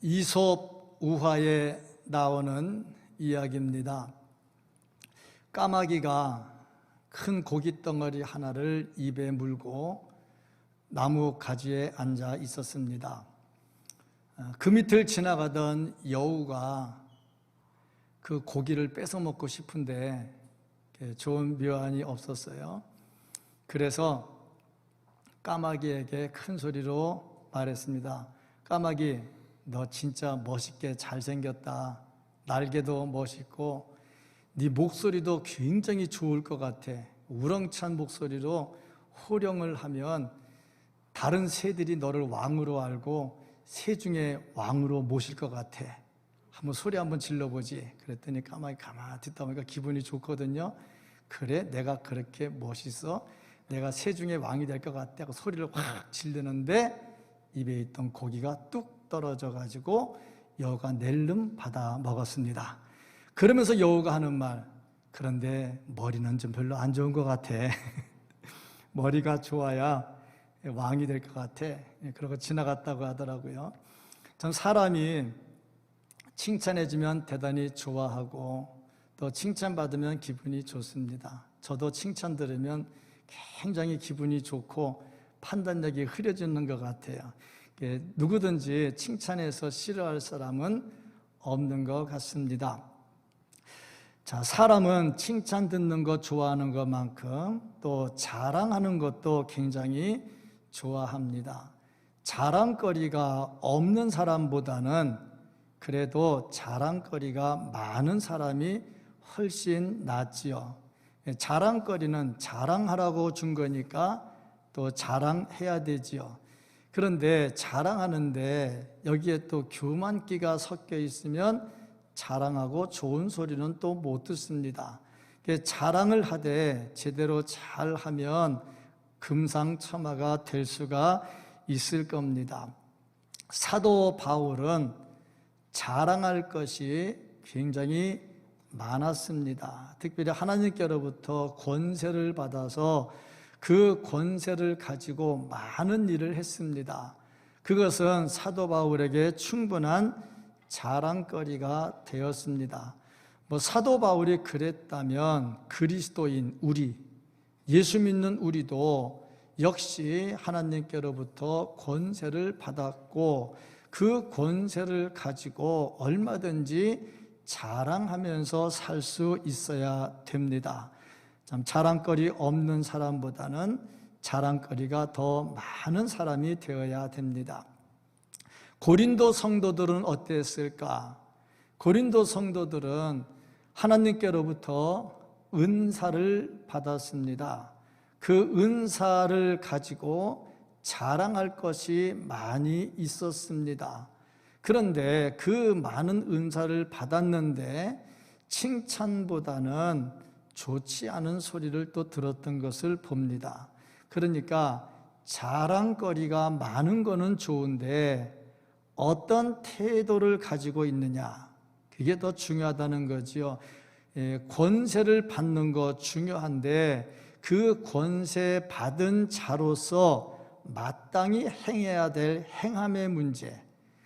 이솝 우화에 나오는 이야기입니다. 까마귀가 큰 고기 덩어리 하나를 입에 물고 나무 가지에 앉아 있었습니다. 그 밑을 지나가던 여우가 그 고기를 뺏어 먹고 싶은데 좋은 묘안이 없었어요. 그래서 까마귀에게 큰 소리로 말했습니다. 까마귀, 너 진짜 멋있게 잘생겼다. 날개도 멋있고 네 목소리도 굉장히 좋을 것 같아. 우렁찬 목소리로 호령을 하면 다른 새들이 너를 왕으로 알고 새 중에 왕으로 모실 것 같아. 한번 소리 한번 질러보지. 그랬더니 까마귀 가만히 듣다 보니까 기분이 좋거든요. 그래, 내가 그렇게 멋있어? 내가 새 중에 왕이 될 것 같아 하고 소리를 확 지르는데 입에 있던 고기가 뚝 떨어져 가지고 여우가 낼름 받아 먹었습니다. 그러면서 여우가 하는 말, 그런데 머리는 좀 별로 안 좋은 것 같아. 머리가 좋아야 왕이 될 것 같아. 그러고 지나갔다고 하더라고요. 전 사람이 칭찬해주면 대단히 좋아하고 또 칭찬받으면 기분이 좋습니다. 저도 칭찬 들으면 굉장히 기분이 좋고 판단력이 흐려지는 것 같아요. 누구든지 칭찬해서 싫어할 사람은 없는 것 같습니다. 자, 사람은 칭찬 듣는 것 좋아하는 것만큼 또 자랑하는 것도 굉장히 좋아합니다. 자랑거리가 없는 사람보다는 그래도 자랑거리가 많은 사람이 훨씬 낫지요. 자랑거리는 자랑하라고 준 거니까 또 자랑해야 되지요. 그런데 자랑하는데 여기에 또 교만기가 섞여 있으면 자랑하고 좋은 소리는 또 못 듣습니다. 자랑을 하되 제대로 잘하면 금상첨화가 될 수가 있을 겁니다. 사도 바울은 자랑할 것이 굉장히 많았습니다. 특별히 하나님께로부터 권세를 받아서 그 권세를 가지고 많은 일을 했습니다. 그것은 사도 바울에게 충분한 자랑거리가 되었습니다. 사도 바울이 그랬다면 그리스도인 우리, 예수 믿는 우리도 역시 하나님께로부터 권세를 받았고 그 권세를 가지고 얼마든지 자랑하면서 살 수 있어야 됩니다. 참 자랑거리 없는 사람보다는 자랑거리가 더 많은 사람이 되어야 됩니다. 고린도 성도들은 어땠을까? 고린도 성도들은 하나님께로부터 은사를 받았습니다. 그 은사를 가지고 자랑할 것이 많이 있었습니다. 그런데 그 많은 은사를 받았는데 칭찬보다는 좋지 않은 소리를 또 들었던 것을 봅니다. 그러니까 자랑거리가 많은 거는 좋은데 어떤 태도를 가지고 있느냐, 그게 더 중요하다는 거지요. 권세를 받는 거 중요한데 그 권세 받은 자로서 마땅히 행해야 될 행함의 문제,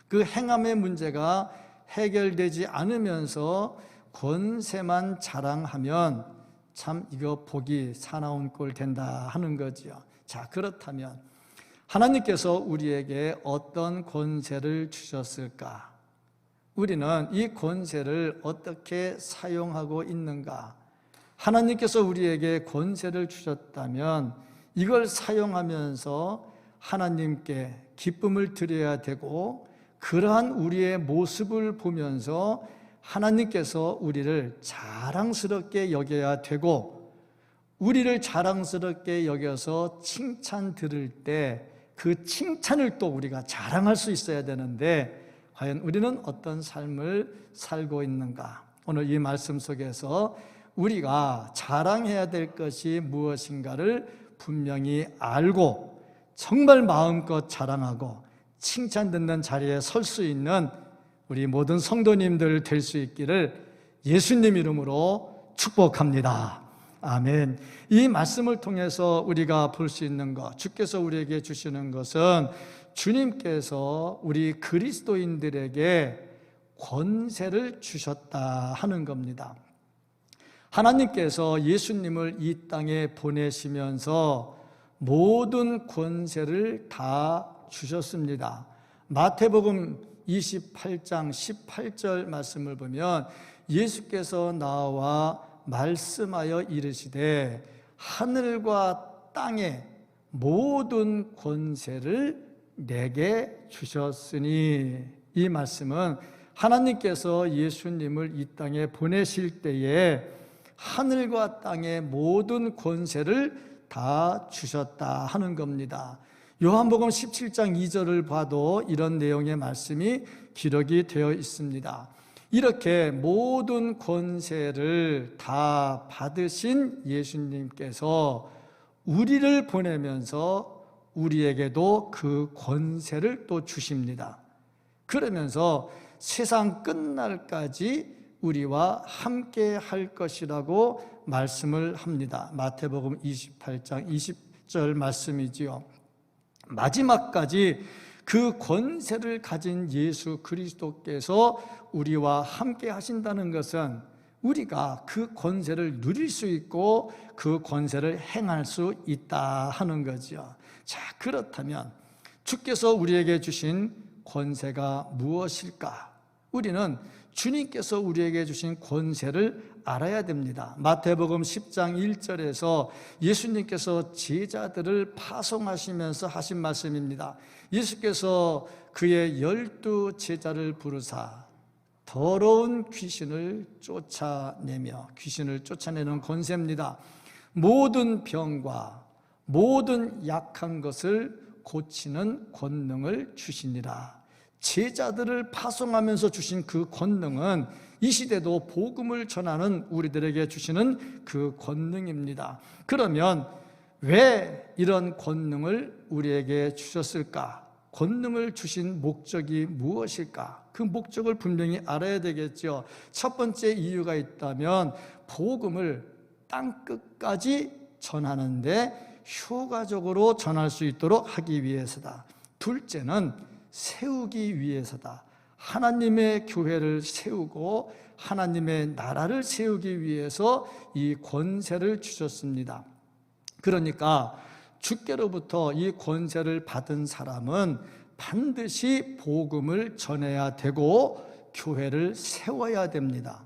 그 행함의 문제가 해결되지 않으면서 권세만 자랑하면 참 이거 보기 사나운 꼴 된다 하는 거지요. 자, 그렇다면 하나님께서 우리에게 어떤 권세를 주셨을까? 우리는 이 권세를 어떻게 사용하고 있는가? 하나님께서 우리에게 권세를 주셨다면 이걸 사용하면서 하나님께 기쁨을 드려야 되고 그러한 우리의 모습을 보면서 하나님께서 우리를 자랑스럽게 여겨야 되고 우리를 자랑스럽게 여겨서 칭찬 들을 때 그 칭찬을 또 우리가 자랑할 수 있어야 되는데 과연 우리는 어떤 삶을 살고 있는가? 오늘 이 말씀 속에서 우리가 자랑해야 될 것이 무엇인가를 분명히 알고 정말 마음껏 자랑하고 칭찬 듣는 자리에 설 수 있는 우리 모든 성도님들 될 수 있기를 예수님 이름으로 축복합니다. 아멘. 이 말씀을 통해서 우리가 볼 수 있는 것, 주께서 우리에게 주시는 것은 주님께서 우리 그리스도인들에게 권세를 주셨다 하는 겁니다. 하나님께서 예수님을 이 땅에 보내시면서 모든 권세를 다 주셨습니다. 마태복음 28장 18절 말씀을 보면 예수께서 나와 말씀하여 이르시되 하늘과 땅의 모든 권세를 내게 주셨으니, 이 말씀은 하나님께서 예수님을 이 땅에 보내실 때에 하늘과 땅의 모든 권세를 다 주셨다 하는 겁니다. 요한복음 17장 2절을 봐도 이런 내용의 말씀이 기록이 되어 있습니다. 이렇게 모든 권세를 다 받으신 예수님께서 우리를 보내면서 우리에게도 그 권세를 또 주십니다. 그러면서 세상 끝날까지 우리와 함께 할 것이라고 말씀을 합니다. 마태복음 28장 20절 말씀이지요. 마지막까지 그 권세를 가진 예수 그리스도께서 우리와 함께 하신다는 것은 우리가 그 권세를 누릴 수 있고 그 권세를 행할 수 있다 하는 거죠. 자, 그렇다면 주께서 우리에게 주신 권세가 무엇일까? 우리는 주님께서 우리에게 주신 권세를 알아야 됩니다. 마태복음 10장 1절에서 예수님께서 제자들을 파송하시면서 하신 말씀입니다. 예수께서 그의 12 제자를 부르사 더러운 귀신을 쫓아내며, 귀신을 쫓아내는 권세입니다. 모든 병과 모든 약한 것을 고치는 권능을 주시니라. 제자들을 파송하면서 주신 그 권능은 이 시대도 복음을 전하는 우리들에게 주시는 그 권능입니다. 그러면 왜 이런 권능을 우리에게 주셨을까? 권능을 주신 목적이 무엇일까? 그 목적을 분명히 알아야 되겠죠. 첫 번째 이유가 있다면 복음을 땅끝까지 전하는데 효과적으로 전할 수 있도록 하기 위해서다. 둘째는 세우기 위해서다. 하나님의 교회를 세우고 하나님의 나라를 세우기 위해서 이 권세를 주셨습니다. 그러니까 주께로부터 이 권세를 받은 사람은 반드시 복음을 전해야 되고 교회를 세워야 됩니다.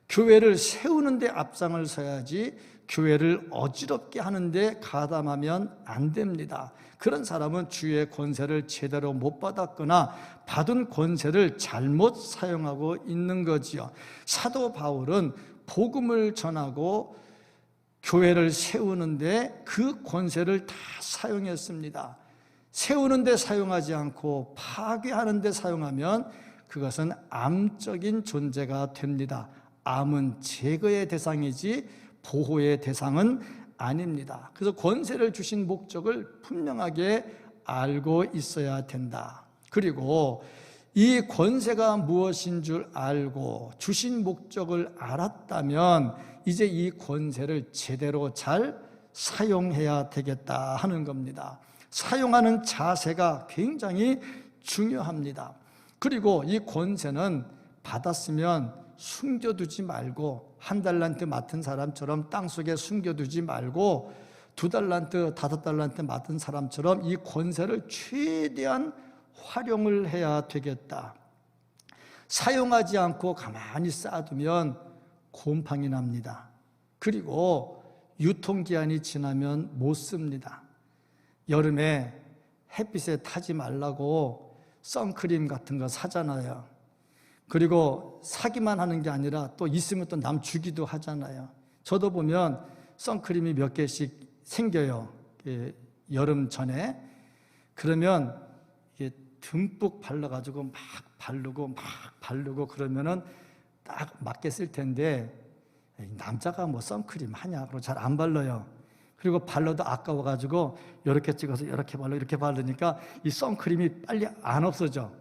교회를 세우는 데 앞장을 서야지 교회를 어지럽게 하는데 가담하면 안 됩니다. 그런 사람은 주의 권세를 제대로 못 받았거나 받은 권세를 잘못 사용하고 있는 거지요. 사도 바울은 복음을 전하고 교회를 세우는데 그 권세를 다 사용했습니다. 세우는데 사용하지 않고 파괴하는데 사용하면 그것은 암적인 존재가 됩니다. 암은 제거의 대상이지 보호의 대상은 아닙니다. 그래서 권세를 주신 목적을 분명하게 알고 있어야 된다. 그리고 이 권세가 무엇인 줄 알고 주신 목적을 알았다면 이제 이 권세를 제대로 잘 사용해야 되겠다 하는 겁니다. 사용하는 자세가 굉장히 중요합니다. 그리고 이 권세는 받았으면 숨겨두지 말고, 한 달란트 맡은 사람처럼 땅속에 숨겨두지 말고 2달란트, 5달란트 맡은 사람처럼 이 권세를 최대한 활용을 해야 되겠다. 사용하지 않고 가만히 쌓아두면 곰팡이 납니다. 그리고 유통기한이 지나면 못 씁니다. 여름에 햇빛에 타지 말라고 선크림 같은 거 사잖아요. 그리고 사기만 하는 게 아니라 또 있으면 또 남 주기도 하잖아요. 저도 보면 선크림이 몇 개씩 생겨요. 여름 전에. 그러면 이게 듬뿍 발라가지고 막 바르고 그러면은 딱 맞게 쓸 텐데, 남자가 뭐 선크림 하냐? 그러고 잘 안 발라요. 그리고 발라도 아까워가지고 이렇게 찍어서 이렇게 바르니까 이 선크림이 빨리 안 없어져.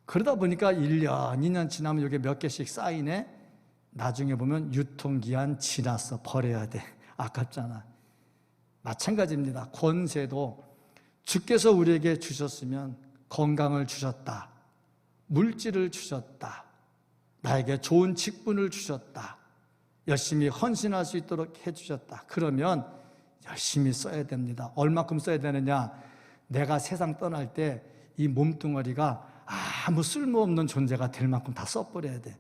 그러다 보니까 1년, 2년 지나면 이게 몇 개씩 쌓이네. 나중에 보면 유통기한 지났어. 버려야 돼. 아깝잖아. 마찬가지입니다. 권세도 주께서 우리에게 주셨으면 건강을 주셨다. 물질을 주셨다. 나에게 좋은 직분을 주셨다. 열심히 헌신할 수 있도록 해주셨다. 그러면 열심히 써야 됩니다. 얼마큼 써야 되느냐? 내가 세상 떠날 때 이 몸뚱어리가 아무 쓸모없는 존재가 될 만큼 다 써버려야 돼.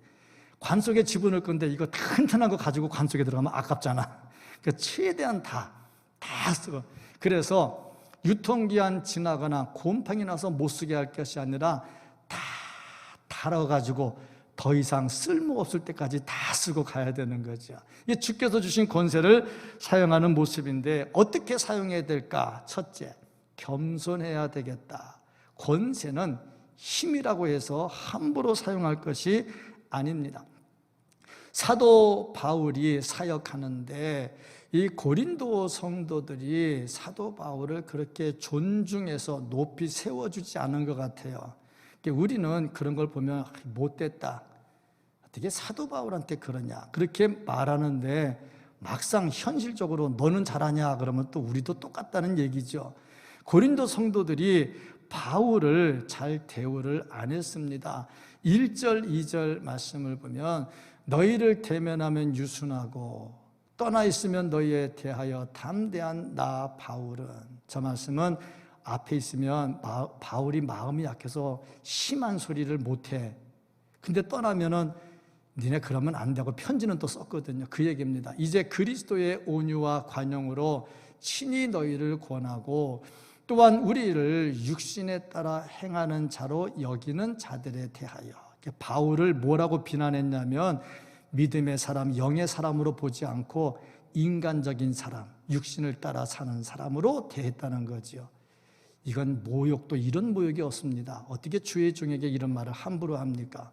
관 속에 집어넣을 건데 이거 튼튼한 거 가지고 관 속에 들어가면 아깝잖아. 그러니까 최대한 다 쓰고. 그래서 유통기한 지나거나 곰팡이 나서 못 쓰게 할 것이 아니라 다 달아가지고 더 이상 쓸모없을 때까지 다 쓰고 가야 되는 거죠. 이게 주께서 주신 권세를 사용하는 모습인데 어떻게 사용해야 될까? 첫째, 겸손해야 되겠다. 권세는 힘이라고 해서 함부로 사용할 것이 아닙니다. 사도 바울이 사역하는데 이 고린도 성도들이 사도 바울을 그렇게 존중해서 높이 세워주지 않은 것 같아요. 우리는 그런 걸 보면 못됐다. 어떻게 사도 바울한테 그러냐. 그렇게 말하는데 막상 현실적으로 너는 잘하냐 그러면 또 우리도 똑같다는 얘기죠. 고린도 성도들이 바울을 잘 대우를 안 했습니다. 1절, 2절 말씀을 보면 너희를 대면하면 유순하고 떠나 있으면 너희에 대하여 담대한 나 바울은, 저 말씀은 앞에 있으면 바울이 마음이 약해서 심한 소리를 못해. 근데 떠나면은 니네 그러면 안 되고 편지는 또 썼거든요. 그 얘기입니다. 이제 그리스도의 온유와 관용으로 친히 너희를 권하고 또한 우리를 육신에 따라 행하는 자로 여기는 자들에 대하여. 바울을 뭐라고 비난했냐면 믿음의 사람, 영의 사람으로 보지 않고 인간적인 사람, 육신을 따라 사는 사람으로 대했다는 거죠. 이건 모욕도 이런 모욕이 없습니다. 어떻게 주의 종에게 이런 말을 함부로 합니까?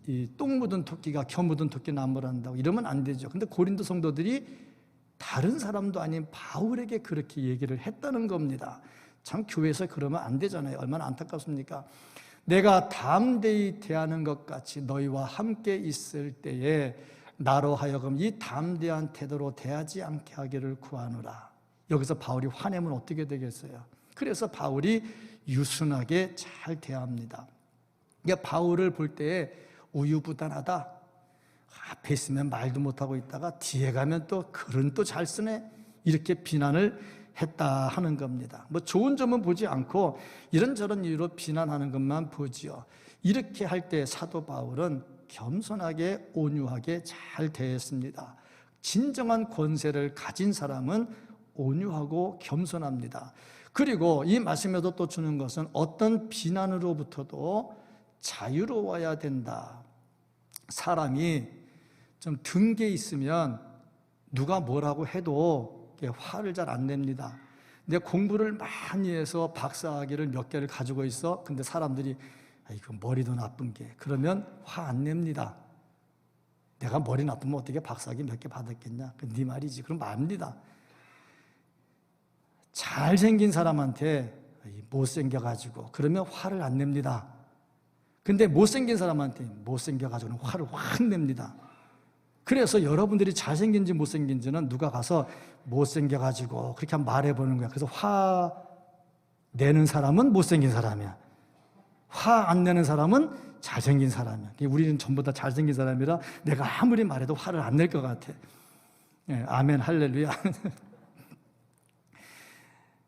이 똥 묻은 토끼가 겨 묻은 토끼 나무란다고 이러면 안 되죠. 근데 고린도 성도들이 다른 사람도 아닌 바울에게 그렇게 얘기를 했다는 겁니다. 참 교회에서 그러면 안 되잖아요. 얼마나 안타깝습니까? 내가 담대히 대하는 것 같이 너희와 함께 있을 때에 나로 하여금 이 담대한 태도로 대하지 않게 하기를 구하노라. 여기서 바울이 화내면 어떻게 되겠어요? 그래서 바울이 유순하게 잘 대합니다. 그러니까 바울을 볼 때 우유부단하다. 앞에 있으면 말도 못하고 있다가 뒤에 가면 또 글은 또 잘 쓰네. 이렇게 비난을 했다 하는 겁니다. 뭐 좋은 점은 보지 않고 이런저런 이유로 비난하는 것만 보지요. 이렇게 할 때 사도 바울은 겸손하게 온유하게 잘 대했습니다. 진정한 권세를 가진 사람은 온유하고 겸손합니다. 그리고 이 말씀에도 또 주는 것은 어떤 비난으로부터도 자유로워야 된다. 사람이 좀 등게 있으면 누가 뭐라고 해도 화를 잘 안 냅니다. 근데 공부를 많이 해서 박사학위를 몇 개를 가지고 있어. 근데 사람들이 이거 머리도 나쁜 게, 그러면 화 안 냅니다. 내가 머리 나쁘면 어떻게 박사학위 몇 개 받았겠냐? 네 말이지. 그럼 맙니다. 잘생긴 사람한테 못생겨가지고 그러면 화를 안 냅니다. 근데 못생긴 사람한테 못생겨가지고는 화를 확 냅니다. 그래서 여러분들이 잘생긴지 못생긴지는 누가 가서 못생겨가지고 그렇게 말해보는 거야. 그래서 화 내는 사람은 못생긴 사람이야. 화 안 내는 사람은 잘생긴 사람이야. 우리는 전부 다 잘생긴 사람이라 내가 아무리 말해도 화를 안 낼 것 같아. 예, 아멘 할렐루야.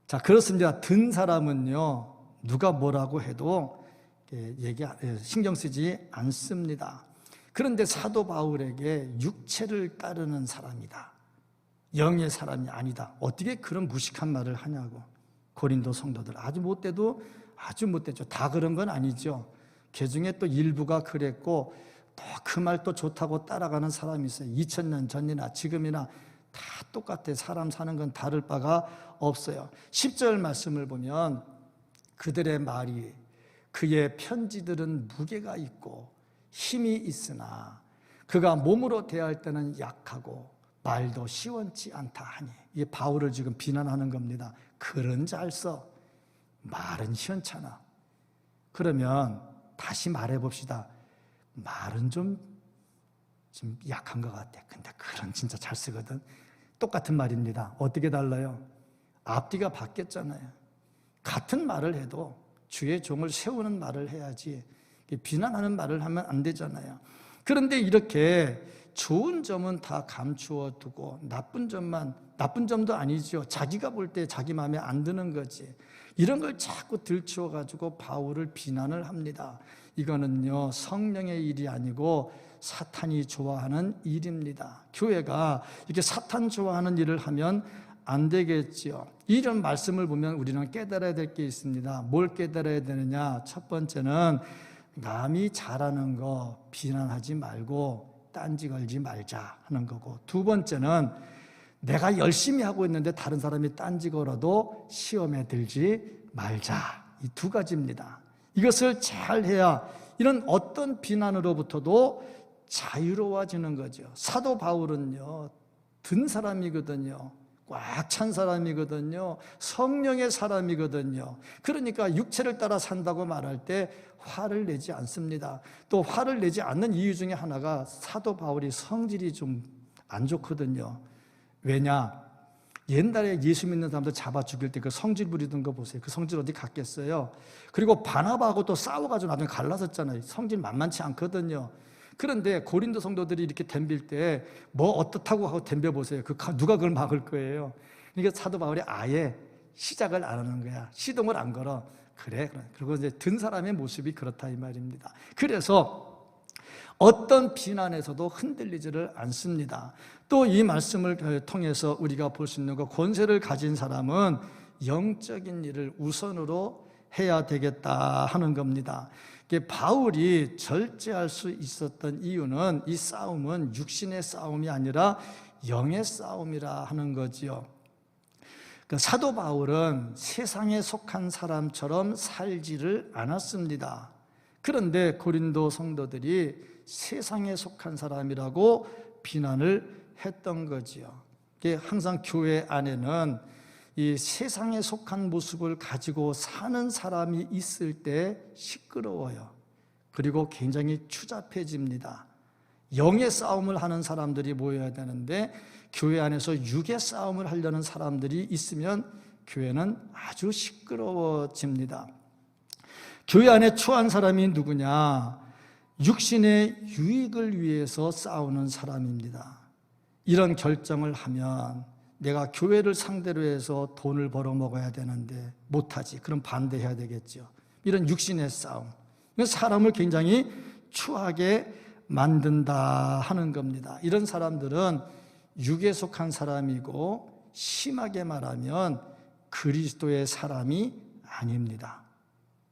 자, 그렇습니다. 든 사람은요, 누가 뭐라고 해도 신경 쓰지 않습니다. 그런데 사도 바울에게 육체를 따르는 사람이다, 영의 사람이 아니다, 어떻게 그런 무식한 말을 하냐고. 고린도 성도들 아주 못돼도 아주 못되죠. 다 그런 건 아니죠. 그중에 또 일부가 그랬고 또 그 말 또 좋다고 따라가는 사람이 있어요. 2000년 전이나 지금이나 다 똑같아. 사람 사는 건 다를 바가 없어요. 10절 말씀을 보면 그들의 말이, 그의 편지들은 무게가 있고 힘이 있으나 그가 몸으로 대할 때는 약하고 말도 시원치 않다 하니. 이게 바울을 지금 비난하는 겁니다. 글은 잘 써, 말은 시원찮아. 그러면 다시 말해봅시다. 말은 좀 약한 것 같아. 근데 글은 진짜 잘 쓰거든. 똑같은 말입니다. 어떻게 달라요? 앞뒤가 바뀌었잖아요. 같은 말을 해도 주의 종을 세우는 말을 해야지 비난하는 말을 하면 안 되잖아요. 그런데 이렇게 좋은 점은 다 감추어 두고 나쁜 점도 아니죠. 자기가 볼 때 자기 마음에 안 드는 거지. 이런 걸 자꾸 들추어 가지고 바울을 비난을 합니다. 이거는요, 성령의 일이 아니고 사탄이 좋아하는 일입니다. 교회가 이렇게 사탄 좋아하는 일을 하면 안 되겠지요. 이런 말씀을 보면 우리는 깨달아야 될 게 있습니다. 뭘 깨달아야 되느냐? 첫 번째는 남이 잘하는 거 비난하지 말고 딴지 걸지 말자 하는 거고, 두 번째는 내가 열심히 하고 있는데 다른 사람이 딴지 걸어도 시험에 들지 말자. 이 두 가지입니다. 이것을 잘 해야 이런 어떤 비난으로부터도 자유로워지는 거죠. 사도 바울은요, 든 사람이거든요. 꽉 찬 사람이거든요. 성령의 사람이거든요. 그러니까 육체를 따라 산다고 말할 때 화를 내지 않습니다. 또 화를 내지 않는 이유 중에 하나가 사도 바울이 성질이 좀 안 좋거든요. 왜냐? 옛날에 예수 믿는 사람들 잡아 죽일 때 그 성질 부리던 거 보세요. 그 성질 어디 갔겠어요? 그리고 바나바하고 또 싸워가지고 나중에 갈라섰잖아요. 성질 만만치 않거든요. 그런데 고린도 성도들이 이렇게 덤빌 때 뭐 어떻다고 하고 덤벼보세요. 누가 그걸 막을 거예요? 그러니까 사도 바울이 아예 시작을 안 하는 거야. 시동을 안 걸어. 그래. 그리고 이제 든 사람의 모습이 그렇다 이 말입니다. 그래서 어떤 비난에서도 흔들리지를 않습니다. 또 이 말씀을 통해서 우리가 볼 수 있는 것, 권세를 가진 사람은 영적인 일을 우선으로 해야 되겠다 하는 겁니다. 바울이 절제할 수 있었던 이유는 이 싸움은 육신의 싸움이 아니라 영의 싸움이라 하는 거지요. 사도 바울은 세상에 속한 사람처럼 살지를 않았습니다. 그런데 고린도 성도들이 세상에 속한 사람이라고 비난을 했던 거지요. 항상 교회 안에는 이 세상에 속한 모습을 가지고 사는 사람이 있을 때 시끄러워요. 그리고 굉장히 추잡해집니다. 영의 싸움을 하는 사람들이 모여야 되는데 교회 안에서 육의 싸움을 하려는 사람들이 있으면 교회는 아주 시끄러워집니다. 교회 안에 처한 사람이 누구냐? 육신의 유익을 위해서 싸우는 사람입니다. 이런 결정을 하면 내가 교회를 상대로 해서 돈을 벌어 먹어야 되는데 못하지. 그럼 반대해야 되겠죠. 이런 육신의 싸움. 사람을 굉장히 추하게 만든다 하는 겁니다. 이런 사람들은 육에 속한 사람이고 심하게 말하면 그리스도의 사람이 아닙니다.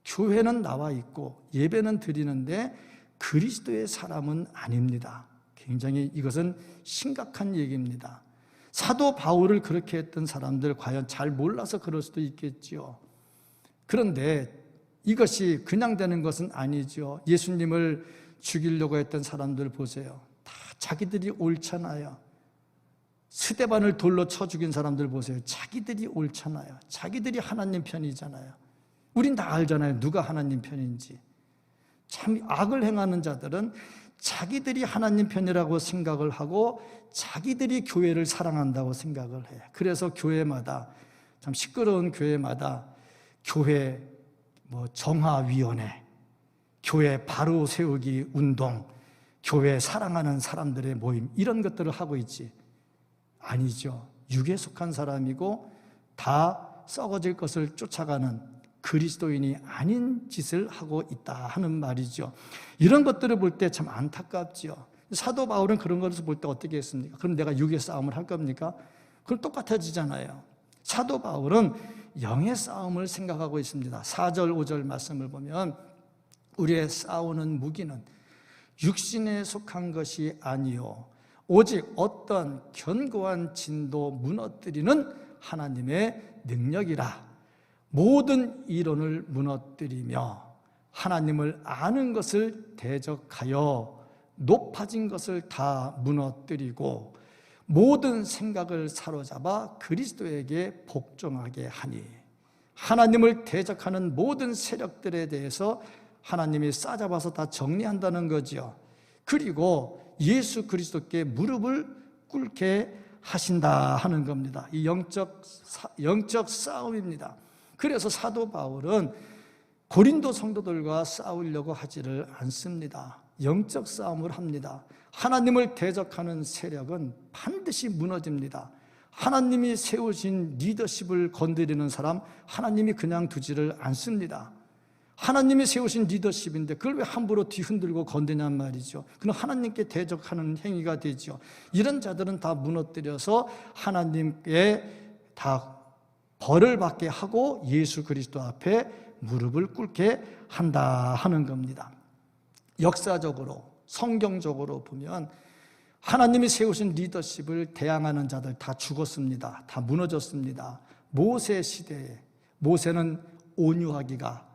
교회는 나와 있고 예배는 드리는데 그리스도의 사람은 아닙니다. 굉장히 이것은 심각한 얘기입니다. 사도 바울을 그렇게 했던 사람들 과연 잘 몰라서 그럴 수도 있겠지요. 그런데 이것이 그냥 되는 것은 아니죠. 예수님을 죽이려고 했던 사람들 보세요. 다 자기들이 옳잖아요. 스데반을 돌로 쳐 죽인 사람들 보세요. 자기들이 옳잖아요. 자기들이 하나님 편이잖아요. 우린 다 알잖아요. 누가 하나님 편인지. 참 악을 행하는 자들은 자기들이 하나님 편이라고 생각을 하고 자기들이 교회를 사랑한다고 생각을 해요. 그래서 교회마다, 참 시끄러운 교회마다 교회 정화위원회, 교회 바로 세우기 운동, 교회 사랑하는 사람들의 모임, 이런 것들을 하고 있지. 아니죠. 육에 속한 사람이고 다 썩어질 것을 쫓아가는 그리스도인이 아닌 짓을 하고 있다 하는 말이죠. 이런 것들을 볼 때 참 안타깝지요. 사도 바울은 그런 것을 볼 때 어떻게 했습니까? 그럼 내가 육의 싸움을 할 겁니까? 그럼 똑같아지잖아요. 사도 바울은 영의 싸움을 생각하고 있습니다. 4절 5절 말씀을 보면 우리의 싸우는 무기는 육신에 속한 것이 아니요 오직 어떤 견고한 진도 무너뜨리는 하나님의 능력이라. 모든 이론을 무너뜨리며 하나님을 아는 것을 대적하여 높아진 것을 다 무너뜨리고 모든 생각을 사로잡아 그리스도에게 복종하게 하니, 하나님을 대적하는 모든 세력들에 대해서 하나님이 싸잡아서 다 정리한다는 거죠. 그리고 예수 그리스도께 무릎을 꿇게 하신다 하는 겁니다. 이 영적 싸움입니다. 그래서 사도 바울은 고린도 성도들과 싸우려고 하지를 않습니다. 영적 싸움을 합니다. 하나님을 대적하는 세력은 반드시 무너집니다. 하나님이 세우신 리더십을 건드리는 사람 하나님이 그냥 두지를 않습니다. 하나님이 세우신 리더십인데 그걸 왜 함부로 뒤흔들고 건드냐는 말이죠. 그건 하나님께 대적하는 행위가 되죠. 이런 자들은 다 무너뜨려서 하나님께 다 벌을 받게 하고 예수 그리스도 앞에 무릎을 꿇게 한다 하는 겁니다. 역사적으로 성경적으로 보면 하나님이 세우신 리더십을 대항하는 자들 다 죽었습니다. 다 무너졌습니다. 모세 시대에 모세는 온유하기가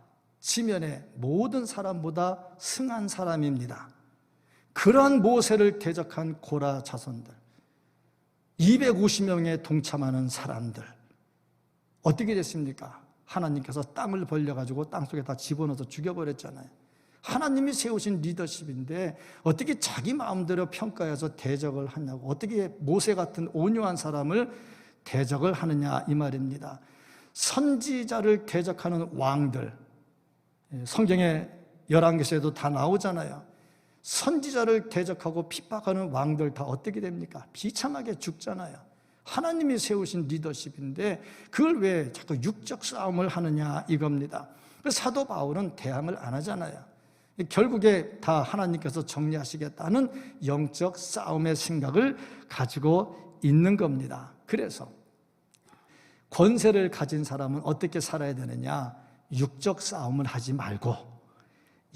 지면의 모든 사람보다 승한 사람입니다. 그러한 모세를 대적한 고라 자손들 250명에 동참하는 사람들 어떻게 됐습니까? 하나님께서 땅을 벌려가지고 땅속에 다 집어넣어서 죽여버렸잖아요. 하나님이 세우신 리더십인데 어떻게 자기 마음대로 평가해서 대적을 하냐고, 어떻게 모세 같은 온유한 사람을 대적을 하느냐 이 말입니다. 선지자를 대적하는 왕들, 성경에 열왕기서에도 다 나오잖아요. 선지자를 대적하고 핍박하는 왕들 다 어떻게 됩니까? 비참하게 죽잖아요. 하나님이 세우신 리더십인데 그걸 왜 자꾸 육적 싸움을 하느냐 이겁니다. 그래서 사도 바울은 대항을 안 하잖아요. 결국에 다 하나님께서 정리하시겠다는 영적 싸움의 생각을 가지고 있는 겁니다. 그래서 권세를 가진 사람은 어떻게 살아야 되느냐? 육적 싸움을 하지 말고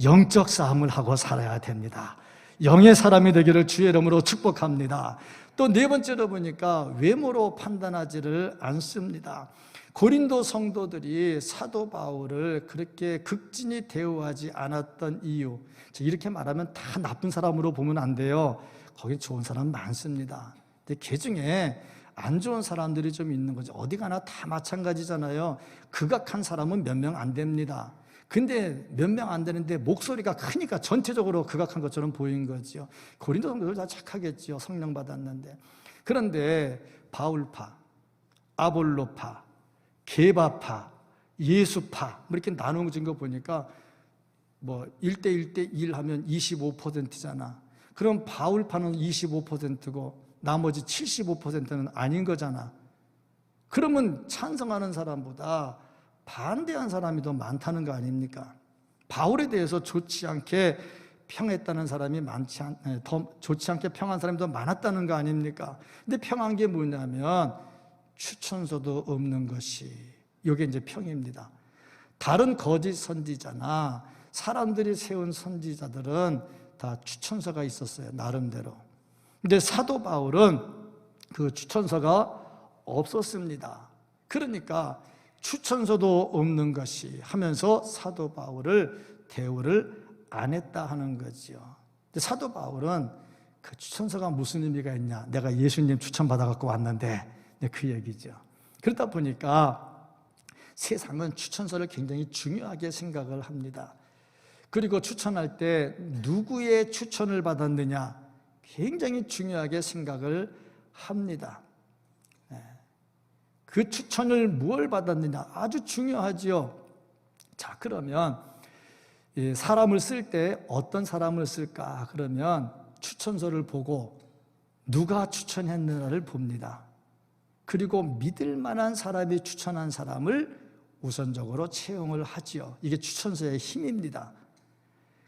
영적 싸움을 하고 살아야 됩니다. 영의 사람이 되기를 주의 이름으로 축복합니다. 또 네 번째로 보니까 외모로 판단하지를 않습니다. 고린도 성도들이 사도 바울을 그렇게 극진히 대우하지 않았던 이유, 이렇게 말하면 다 나쁜 사람으로 보면 안 돼요. 거기 좋은 사람 많습니다. 근데 그 중에 안 좋은 사람들이 좀 있는 거죠. 어디 가나 다 마찬가지잖아요. 극악한 사람은 몇 명 안 됩니다. 근데 몇 명 안 되는데 목소리가 크니까 전체적으로 극악한 것처럼 보인 거죠. 고린도 성도들 다 착하겠죠. 성령 받았는데. 그런데 바울파, 아볼로파, 게바파, 예수파 이렇게 나눠진 거 보니까 1대1 하면 25%잖아. 그럼 바울파는 25%고 나머지 75%는 아닌 거잖아. 그러면 찬성하는 사람보다 반대한 사람이 더 많다는 거 아닙니까? 바울에 대해서 좋지 않게 평했다는 사람이 더 좋지 않게 평한 사람이 더 많았다는 거 아닙니까? 근데 평한 게 뭐냐면 추천서도 없는 것이, 이게 이제 평입니다. 다른 거짓 선지자나 사람들이 세운 선지자들은 다 추천서가 있었어요, 나름대로. 근데 사도 바울은 그 추천서가 없었습니다. 그러니까 추천서도 없는 것이 하면서 사도 바울을 대우를 안 했다 하는 거죠. 근데 사도 바울은 그 추천서가 무슨 의미가 있냐? 내가 예수님 추천받아 갖고 왔는데, 그 얘기죠. 그러다 보니까 세상은 추천서를 굉장히 중요하게 생각을 합니다. 그리고 추천할 때 누구의 추천을 받았느냐 굉장히 중요하게 생각을 합니다. 그 추천을 무엇을 받았느냐 아주 중요하지요. 자, 그러면 사람을 쓸 때 어떤 사람을 쓸까? 그러면 추천서를 보고 누가 추천했느냐를 봅니다. 그리고 믿을 만한 사람이 추천한 사람을 우선적으로 채용을 하지요. 이게 추천서의 힘입니다.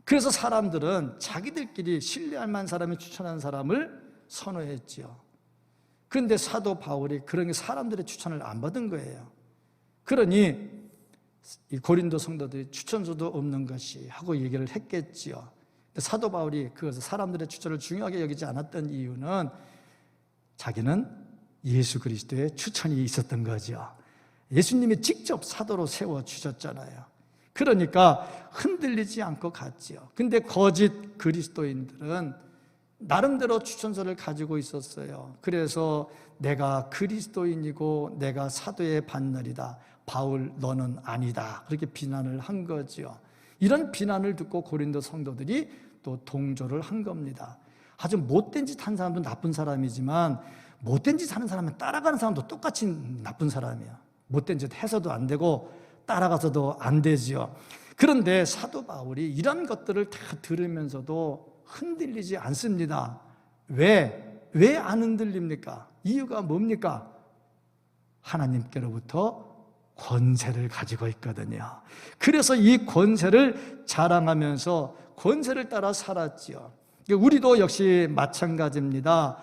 그래서 사람들은 자기들끼리 신뢰할 만한 사람이 추천한 사람을 선호했지요. 그런데 사도 바울이 그런 사람들의 추천을 안 받은 거예요. 그러니 이 고린도 성도들이 추천서도 없는 것이 하고 얘기를 했겠지요. 사도 바울이 그것을 사람들의 추천을 중요하게 여기지 않았던 이유는 자기는 예수 그리스도의 추천이 있었던 거죠. 예수님이 직접 사도로 세워주셨잖아요. 그러니까 흔들리지 않고 갔지요. 근데 거짓 그리스도인들은 나름대로 추천서를 가지고 있었어요. 그래서 내가 그리스도인이고 내가 사도의 반열이다. 바울 너는 아니다. 그렇게 비난을 한 거죠. 이런 비난을 듣고 고린도 성도들이 또 동조를 한 겁니다. 아주 못된 짓 한 사람도 나쁜 사람이지만 못된 짓 하는 사람은 따라가는 사람도 똑같이 나쁜 사람이야. 못된 짓 해서도 안 되고 따라가서도 안 되지요. 그런데 사도 바울이 이런 것들을 다 들으면서도 흔들리지 않습니다. 왜 안 흔들립니까? 이유가 뭡니까? 하나님께로부터 권세를 가지고 있거든요. 그래서 이 권세를 자랑하면서 권세를 따라 살았지요. 우리도 역시 마찬가지입니다.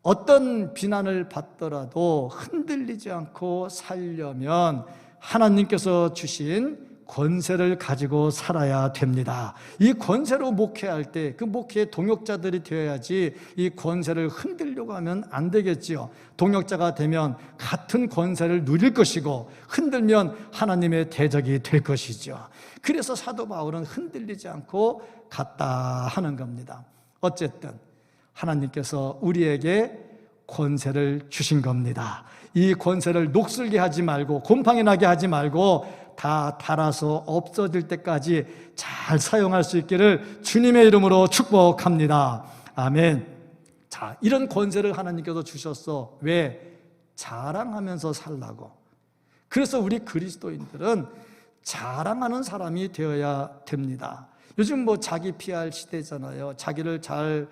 어떤 비난을 받더라도 흔들리지 않고 살려면 하나님께서 주신 권세를 가지고 살아야 됩니다. 이 권세로 목회할 때 그 목회의 동역자들이 되어야지 이 권세를 흔들려고 하면 안 되겠지요. 동역자가 되면 같은 권세를 누릴 것이고 흔들면 하나님의 대적이 될 것이죠. 그래서 사도 바울은 흔들리지 않고 갔다 하는 겁니다. 어쨌든 하나님께서 우리에게 권세를 주신 겁니다. 이 권세를 녹슬게 하지 말고 곰팡이 나게 하지 말고 다 닳아서 없어질 때까지 잘 사용할 수 있기를 주님의 이름으로 축복합니다. 아멘. 자, 이런 권세를 하나님께서 주셨어. 왜? 자랑하면서 살라고. 그래서 우리 그리스도인들은 자랑하는 사람이 되어야 됩니다. 요즘 자기 PR 시대잖아요. 자기를 잘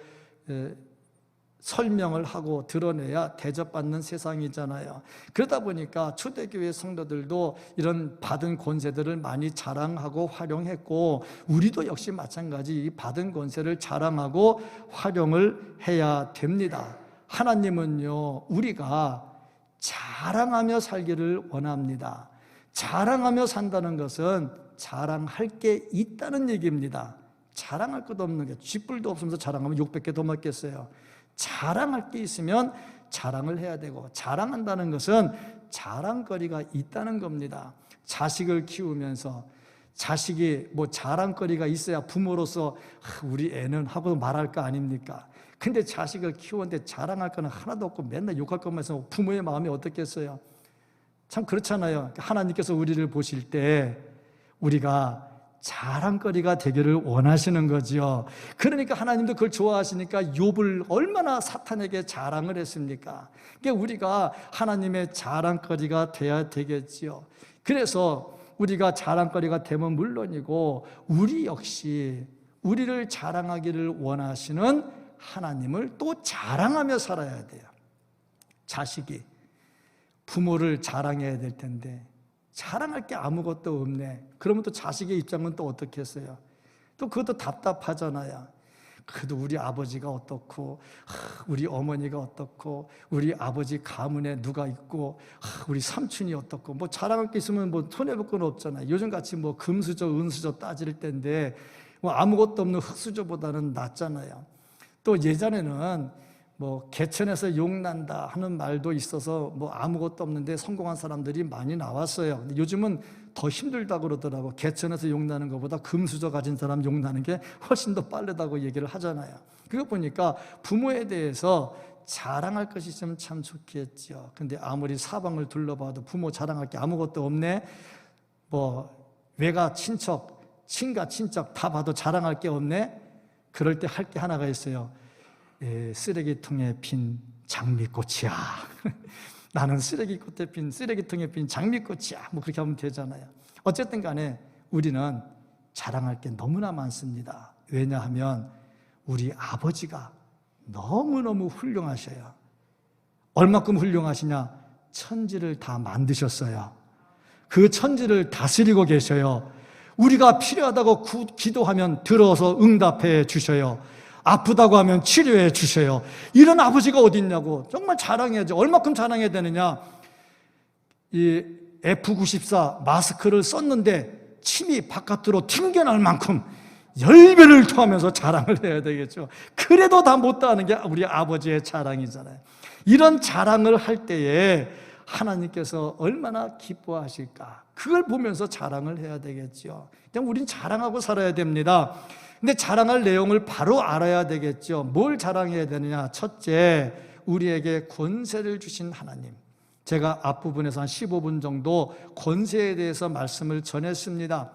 설명을 하고 드러내야 대접받는 세상이잖아요. 그러다 보니까 초대교회 성도들도 이런 받은 권세들을 많이 자랑하고 활용했고 우리도 역시 마찬가지 이 받은 권세를 자랑하고 활용을 해야 됩니다. 하나님은요, 우리가 자랑하며 살기를 원합니다. 자랑하며 산다는 것은 자랑할 게 있다는 얘기입니다. 자랑할 것도 없는 게 쥐뿔도 없으면서 자랑하면 욕밖에 더 먹겠어요. 자랑할 게 있으면 자랑을 해야 되고 자랑한다는 것은 자랑거리가 있다는 겁니다. 자식을 키우면서 자식이 자랑거리가 있어야 부모로서 우리 애는 하고 말할 거 아닙니까? 근데 자식을 키우는데 자랑할 거는 하나도 없고 맨날 욕할 것만 있으면 부모의 마음이 어떻겠어요? 참 그렇잖아요. 하나님께서 우리를 보실 때 우리가 자랑거리가 되기를 원하시는 거죠. 그러니까 하나님도 그걸 좋아하시니까 욥을 얼마나 사탄에게 자랑을 했습니까? 그러니까 우리가 하나님의 자랑거리가 돼야 되겠지요. 그래서 우리가 자랑거리가 되면 물론이고 우리 역시 우리를 자랑하기를 원하시는 하나님을 또 자랑하며 살아야 돼요. 자식이 부모를 자랑해야 될 텐데 자랑할 게 아무것도 없네. 그러면 또 자식의 입장은 또 어떻겠어요? 또 그것도 답답하잖아요. 그래도 우리 아버지가 어떻고 우리 어머니가 어떻고 우리 아버지 가문에 누가 있고 우리 삼촌이 어떻고 자랑할 게 있으면 손해볼 건 없잖아요. 요즘같이 금수저 은수저 따질 때인데 아무것도 없는 흙수저보다는 낫잖아요. 또 예전에는 개천에서 욕난다 하는 말도 있어서 아무것도 없는데 성공한 사람들이 많이 나왔어요. 근데 요즘은 더 힘들다고 그러더라고. 개천에서 욕나는 것보다 금수저 가진 사람 욕나는 게 훨씬 더 빠르다고 얘기를 하잖아요. 그거 보니까 부모에 대해서 자랑할 것이 있으면 참 좋겠죠. 근데 아무리 사방을 둘러봐도 부모 자랑할 게 아무것도 없네. 외가 친척, 친가 친척 다 봐도 자랑할 게 없네. 그럴 때 할 게 하나가 있어요. 쓰레기통에 핀 장미꽃이야. 나는 쓰레기통에 핀 장미꽃이야. 그렇게 하면 되잖아요. 어쨌든 간에 우리는 자랑할 게 너무나 많습니다. 왜냐하면 우리 아버지가 너무너무 훌륭하셔요. 얼마큼 훌륭하시냐? 천지를 다 만드셨어요. 그 천지를 다스리고 계셔요. 우리가 필요하다고 기도하면 들어서 응답해 주셔요. 아프다고 하면 치료해 주셔요. 이런 아버지가 어디 있냐고. 정말 자랑해야죠. 얼마큼 자랑해야 되느냐. 이 F94 마스크를 썼는데 침이 바깥으로 튕겨날 만큼 열배를 토하면서 자랑을 해야 되겠죠. 그래도 다 못다하는 게 우리 아버지의 자랑이잖아요. 이런 자랑을 할 때에 하나님께서 얼마나 기뻐하실까. 그걸 보면서 자랑을 해야 되겠죠. 그냥 우린 자랑하고 살아야 됩니다. 근데 자랑할 내용을 바로 알아야 되겠죠. 뭘 자랑해야 되느냐? 첫째, 우리에게 권세를 주신 하나님. 제가 앞부분에서 한 15분 정도 권세에 대해서 말씀을 전했습니다.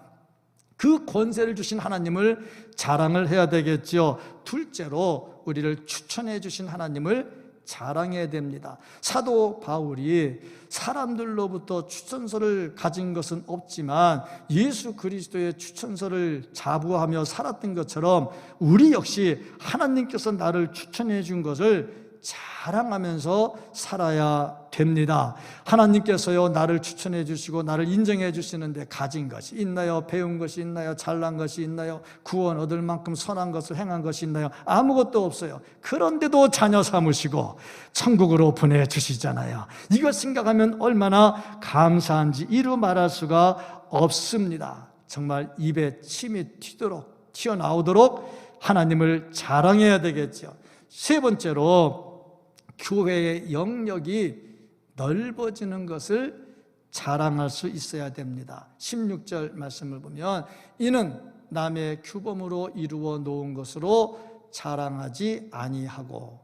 그 권세를 주신 하나님을 자랑을 해야 되겠죠. 둘째로 우리를 추천해 주신 하나님을 자랑해야 됩니다. 사도 바울이 사람들로부터 추천서를 가진 것은 없지만 예수 그리스도의 추천서를 자부하며 살았던 것처럼 우리 역시 하나님께서 나를 추천해 준 것을 자랑하면서 살아야 됩니다. 하나님께서요, 나를 추천해 주시고 나를 인정해 주시는데 가진 것이 있나요? 배운 것이 있나요? 잘난 것이 있나요? 구원 얻을 만큼 선한 것을 행한 것이 있나요? 아무것도 없어요. 그런데도 자녀 삼으시고 천국으로 보내주시잖아요. 이거 생각하면 얼마나 감사한지 이루 말할 수가 없습니다. 정말 입에 침이 튀어나오도록 하나님을 자랑해야 되겠죠. 세 번째로 교회의 영역이 넓어지는 것을 자랑할 수 있어야 됩니다. 16절 말씀을 보면 이는 남의 규범으로 이루어 놓은 것으로 자랑하지 아니하고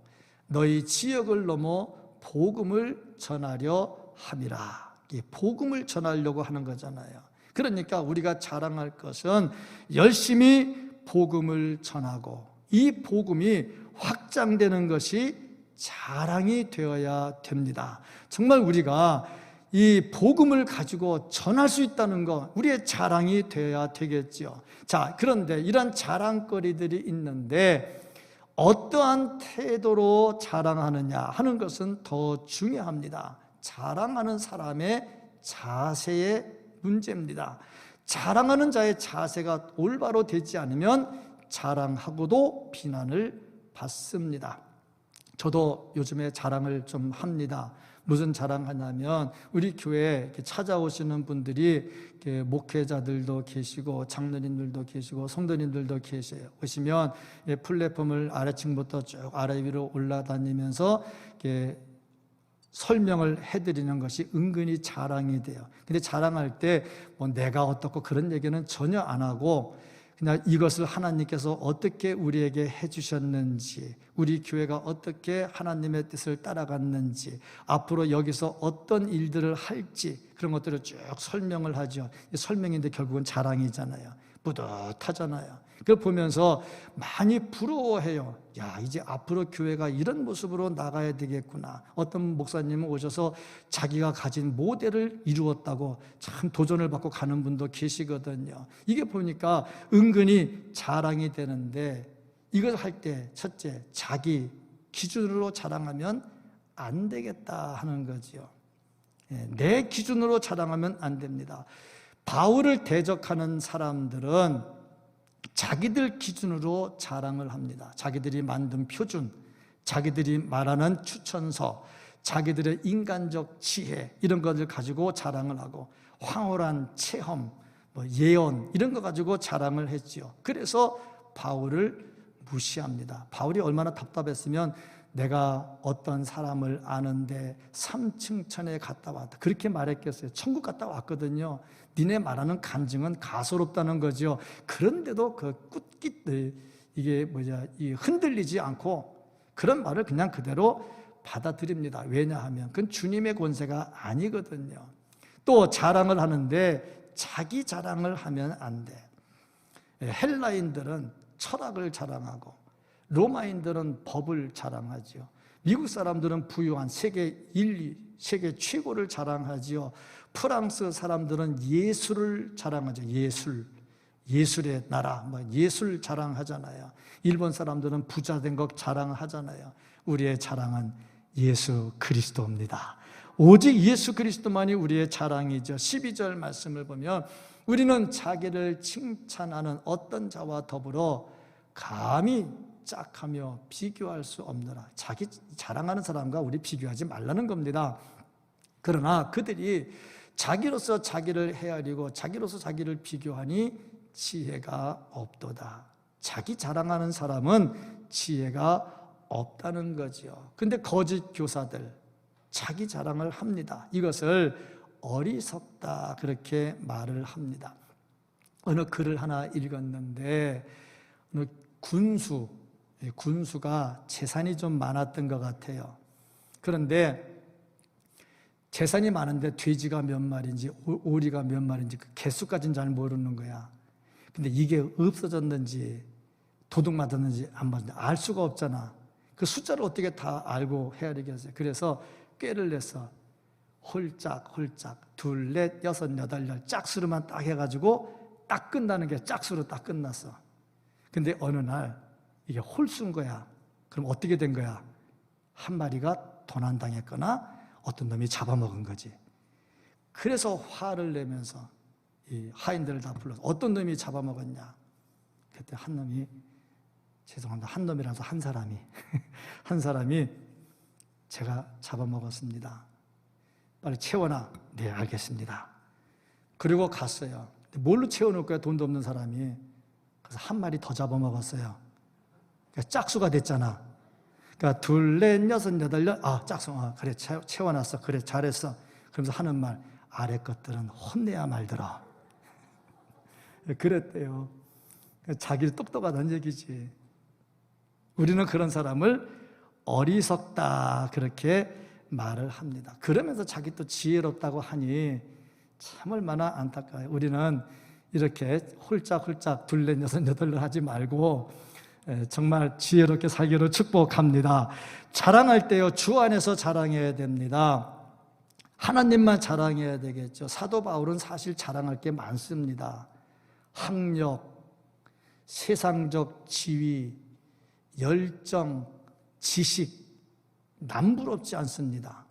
너희 지역을 넘어 복음을 전하려 함이라. 이 복음을 전하려고 하는 거잖아요. 그러니까 우리가 자랑할 것은 열심히 복음을 전하고 이 복음이 확장되는 것이 자랑이 되어야 됩니다. 정말 우리가 이 복음을 가지고 전할 수 있다는 것, 우리의 자랑이 되어야 되겠죠. 자, 그런데 이런 자랑거리들이 있는데 어떠한 태도로 자랑하느냐 하는 것은 더 중요합니다. 자랑하는 사람의 자세의 문제입니다. 자랑하는 자의 자세가 올바로 되지 않으면 자랑하고도 비난을 받습니다. 저도 요즘에 자랑을 좀 합니다. 무슨 자랑하냐면 우리 교회에 찾아오시는 분들이 목회자들도 계시고 장로님들도 계시고 성도님들도 계세요. 오시면 플랫폼을 아래층부터 쭉 아래 위로 올라다니면서 설명을 해드리는 것이 은근히 자랑이 돼요. 근데 자랑할 때 뭐 내가 어떻고 그런 얘기는 전혀 안 하고 그냥 이것을 하나님께서 어떻게 우리에게 해주셨는지, 우리 교회가 어떻게 하나님의 뜻을 따라갔는지, 앞으로 여기서 어떤 일들을 할지 그런 것들을 쭉 설명을 하죠. 설명인데 결국은 자랑이잖아요. 뿌듯하잖아요. 그걸 보면서 많이 부러워해요. 야, 이제 앞으로 교회가 이런 모습으로 나가야 되겠구나. 어떤 목사님은 오셔서 자기가 가진 모델을 이루었다고 참 도전을 받고 가는 분도 계시거든요. 이게 보니까 은근히 자랑이 되는데 이걸 할 때 첫째, 자기 기준으로 자랑하면 안 되겠다 하는 거죠. 내 기준으로 자랑하면 안 됩니다. 바울을 대적하는 사람들은 자기들 기준으로 자랑을 합니다. 자기들이 만든 표준, 자기들이 말하는 추천서, 자기들의 인간적 지혜 이런 것을 가지고 자랑을 하고 황홀한 체험, 예언 이런 거 가지고 자랑을 했지요. 그래서 바울을 무시합니다. 바울이 얼마나 답답했으면 내가 어떤 사람을 아는데 3층 천에 갔다 왔다 그렇게 말했겠어요. 천국 갔다 왔거든요. 니네 말하는 간증은 가소롭다는 거죠. 그런데도 그 꿋깃 이게 흔들리지 않고 그런 말을 그냥 그대로 받아들입니다. 왜냐하면 그건 주님의 권세가 아니거든요. 또 자랑을 하는데 자기 자랑을 하면 안 돼. 헬라인들은 철학을 자랑하고 로마인들은 법을 자랑하죠. 미국 사람들은 부유한 세계 1위, 세계 최고를 자랑하지요. 프랑스 사람들은 예술을 자랑하죠. 예술의 나라, 예술 자랑하잖아요. 일본 사람들은 부자 된 것 자랑하잖아요. 우리의 자랑은 예수 그리스도입니다. 오직 예수 그리스도만이 우리의 자랑이죠. 12절 말씀을 보면 우리는 자기를 칭찬하는 어떤 자와 더불어 감히 짝하며 비교할 수 없노라. 자기 자랑하는 사람과 우리 비교하지 말라는 겁니다. 그러나 그들이 자기로서 자기를 헤아리고 자기로서 자기를 비교하니 지혜가 없도다. 자기 자랑하는 사람은 지혜가 없다는 거죠. 근데 거짓 교사들 자기 자랑을 합니다. 이것을 어리석다 그렇게 말을 합니다. 어느 글을 하나 읽었는데 어느 군수가 재산이 좀 많았던 것 같아요. 그런데 재산이 많은데 돼지가 몇 마리인지 오리가 몇 마리인지 그 개수까지는 잘 모르는 거야. 근데 이게 없어졌는지 도둑 맞았는지 안 맞았는지 알 수가 없잖아. 그 숫자를 어떻게 다 알고 헤아리겠어요? 그래서 꾀를 내서 홀짝 둘, 넷, 여섯, 여덟, 열 짝수로만 딱 해가지고 딱 끝나는 게 짝수로 딱 끝났어. 근데 어느 날 이게 홀수인 거야. 그럼 어떻게 된 거야? 한 마리가 도난당했거나 어떤 놈이 잡아먹은 거지. 그래서 화를 내면서 이 하인들을 다 불러서 어떤 놈이 잡아먹었냐. 그때 한 놈이, 죄송합니다, 한 놈이라서 한 사람이 한 사람이 제가 잡아먹었습니다. 빨리 채워놔. 네, 알겠습니다. 그리고 갔어요. 뭘로 채워놓을 거야? 돈도 없는 사람이. 그래서 한 마리 더 잡아먹었어요. 그러니까 짝수가 됐잖아. 그러니까 둘, 넷, 여섯, 여덟, 열, 짝수, 그래, 채워놨어. 그래, 잘했어. 그러면서 하는 말, 아래 것들은 혼내야 말더라. 그랬대요. 자기를 똑똑하다는 얘기지. 우리는 그런 사람을 어리석다 그렇게 말을 합니다. 그러면서 자기 또 지혜롭다고 하니 참 얼마나 안타까워요. 우리는 이렇게 홀짝홀짝 둘, 넷, 여섯, 여덟을 하지 말고 정말 지혜롭게 살기를 축복합니다. 자랑할 때요, 주 안에서 자랑해야 됩니다. 하나님만 자랑해야 되겠죠. 사도 바울은 사실 자랑할 게 많습니다. 학력, 세상적 지위, 열정, 지식, 남부럽지 않습니다.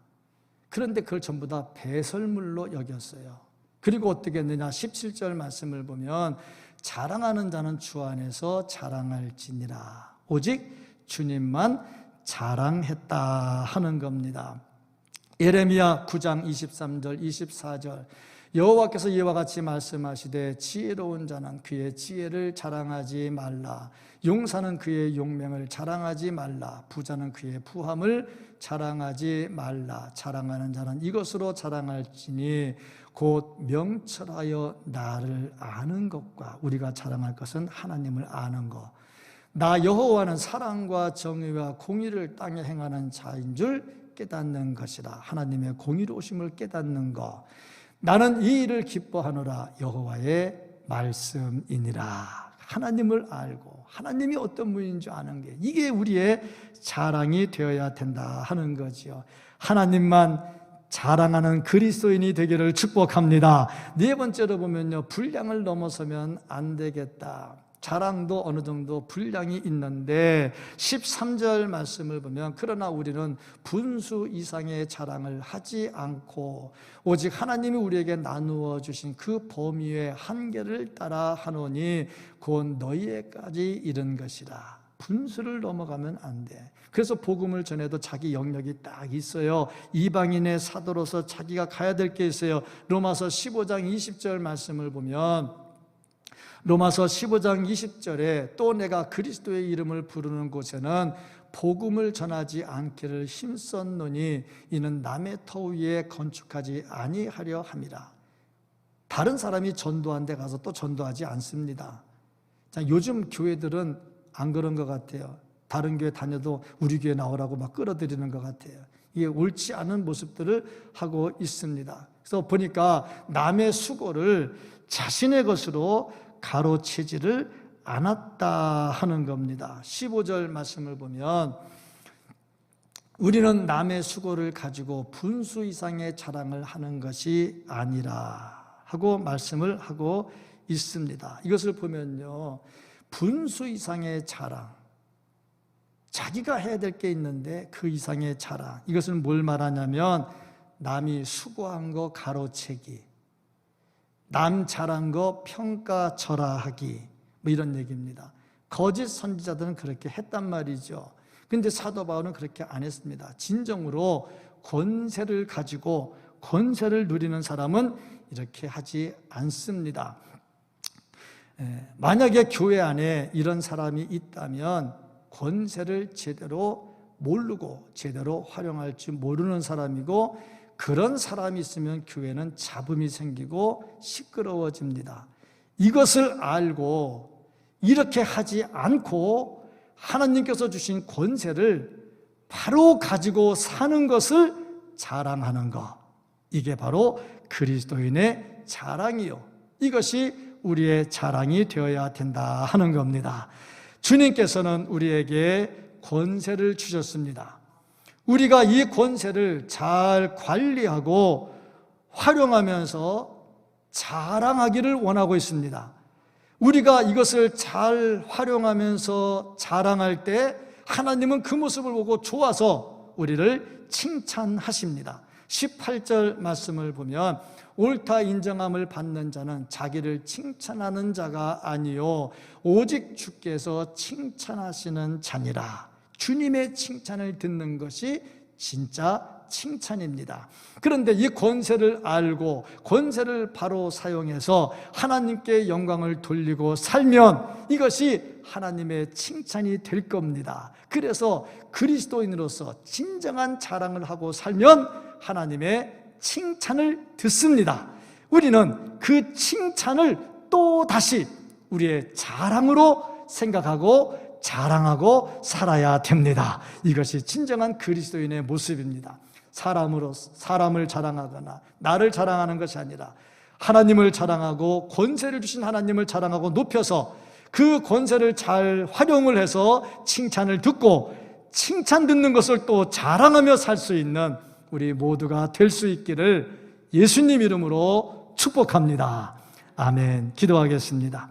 그런데 그걸 전부 다 배설물로 여겼어요. 그리고 어떻게 했느냐? 17절 말씀을 보면 자랑하는 자는 주 안에서 자랑할지니라. 오직 주님만 자랑했다 하는 겁니다. 예레미야 9장 23절 24절 여호와께서 이와 같이 말씀하시되 지혜로운 자는 그의 지혜를 자랑하지 말라. 용사는 그의 용맹을 자랑하지 말라. 부자는 그의 부함을 자랑하지 말라. 자랑하는 자는 이것으로 자랑할지니 곧 명철하여 나를 아는 것과, 우리가 자랑할 것은 하나님을 아는 것. 나 여호와는 사랑과 정의와 공의를 땅에 행하는 자인 줄 깨닫는 것이라. 하나님의 공의로우심을 깨닫는 것. 나는 이 일을 기뻐하노라. 여호와의 말씀이니라. 하나님을 알고 하나님이 어떤 분인 줄 아는 게, 이게 우리의 자랑이 되어야 된다 하는 거지요. 하나님만 자랑하는 그리스도인이 되기를 축복합니다. 네 번째로 보면요, 분량을 넘어서면 안 되겠다. 자랑도 어느 정도 분량이 있는데 13절 말씀을 보면 그러나 우리는 분수 이상의 자랑을 하지 않고 오직 하나님이 우리에게 나누어 주신 그 범위의 한계를 따라 하노니 곧 너희에까지 이른 것이라. 분수를 넘어가면 안 돼. 그래서 복음을 전해도 자기 영역이 딱 있어요. 이방인의 사도로서 자기가 가야 될 게 있어요. 로마서 15장 20절 말씀을 보면, 로마서 15장 20절에 또 내가 그리스도의 이름을 부르는 곳에는 복음을 전하지 않기를 힘썼노니 이는 남의 터 위에 건축하지 아니하려 함이라. 다른 사람이 전도한 데 가서 또 전도하지 않습니다. 자, 요즘 교회들은 안 그런 것 같아요. 다른 교회 다녀도 우리 교회 나오라고 막 끌어들이는 것 같아요. 이게 옳지 않은 모습들을 하고 있습니다. 그래서 보니까 남의 수고를 자신의 것으로 가로채지를 않았다 하는 겁니다. 15절 말씀을 보면 우리는 남의 수고를 가지고 분수 이상의 자랑을 하는 것이 아니라 하고 말씀을 하고 있습니다. 이것을 보면요, 분수 이상의 자랑, 자기가 해야 될 게 있는데 그 이상의 자랑, 이것을 뭘 말하냐면 남이 수고한 거 가로채기, 남 잘한 거 평가절하하기, 뭐 이런 얘기입니다. 거짓 선지자들은 그렇게 했단 말이죠. 그런데 사도 바울은 그렇게 안 했습니다. 진정으로 권세를 가지고 권세를 누리는 사람은 이렇게 하지 않습니다. 만약에 교회 안에 이런 사람이 있다면 권세를 제대로 모르고 제대로 활용할 줄 모르는 사람이고, 그런 사람이 있으면 교회는 잡음이 생기고 시끄러워집니다. 이것을 알고 이렇게 하지 않고 하나님께서 주신 권세를 바로 가지고 사는 것을 자랑하는 것, 이게 바로 그리스도인의 자랑이요, 이것이 우리의 자랑이 되어야 된다 하는 겁니다. 주님께서는 우리에게 권세를 주셨습니다. 우리가 이 권세를 잘 관리하고 활용하면서 자랑하기를 원하고 있습니다. 우리가 이것을 잘 활용하면서 자랑할 때 하나님은 그 모습을 보고 좋아서 우리를 칭찬하십니다. 18절 말씀을 보면 옳다 인정함을 받는 자는 자기를 칭찬하는 자가 아니요 오직 주께서 칭찬하시는 자니라. 주님의 칭찬을 듣는 것이 진짜 칭찬입니다. 그런데 이 권세를 알고 권세를 바로 사용해서 하나님께 영광을 돌리고 살면 이것이 하나님의 칭찬이 될 겁니다. 그래서 그리스도인으로서 진정한 자랑을 하고 살면 하나님의 칭찬을 듣습니다. 우리는 그 칭찬을 또 다시 우리의 자랑으로 생각하고 자랑하고 살아야 됩니다. 이것이 진정한 그리스도인의 모습입니다. 사람을 자랑하거나 나를 자랑하는 것이 아니라 하나님을 자랑하고 권세를 주신 하나님을 자랑하고 높여서 그 권세를 잘 활용을 해서 칭찬을 듣고 칭찬 듣는 것을 또 자랑하며 살 수 있는 우리 모두가 될 수 있기를 예수님 이름으로 축복합니다. 아멘. 기도하겠습니다.